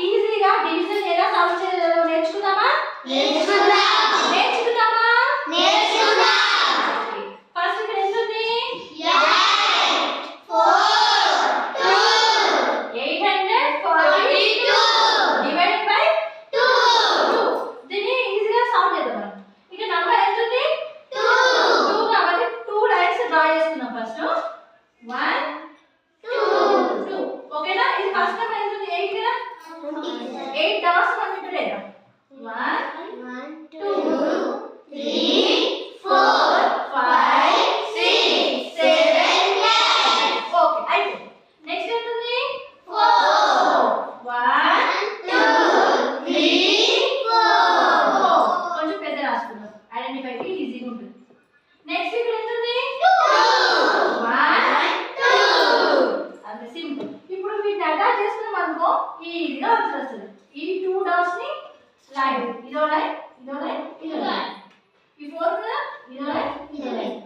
ఈజీగా డివిజన్ ఎలా సాల్వ్ చేయాలో నేర్చుకుందామా? నేర్చుకుందామా? ఫస్ట్ ఇక్కడ ఎంత ఉంది? 842 డివైడెడ్ బై 2. దీన్ని ఈజీగా సాల్వ్ చేద్దాం మనం. ఇక నంబర్ ఎంత ఉంది? 2 కాబట్టి 2 లైన్స్ డ్రా చేసుకుందాం ఫస్ట్. 1 2 ఓకేనా? ఇది ఫస్ట్ నంబర్ ఎంత ఉంది? 8 కదా? 8 డాట్స్ మనం ఇక్కడ వేద్దాం. 1 2 3 4 5 6 7 8 ఓకే అయిపోయింది. నెక్స్ట్ ఎంత ఉంది? 4 1 2 3 4 కొంచెం పెద్ద రాసుకుందాం. ఐడెంటిఫై కి ఈజీగా ఉంటుంది. నెక్స్ట్ ఇక్కడ ఎంత ఉంది? 2 1 2 అంతే సింపుల్. ఇప్పుడు వీటిని అటాచ్ చేసుకున్నాం అనుకో ఈజీగా ఆన్సర్ వస్తుంది. ఈ 2 డాట్స్ ని లైన్ ఇదో లైన్ ఇదో లైన్ ఇదో లైన్ ఈ 4 కదా ఇదో లైన్ ఇదో లైన్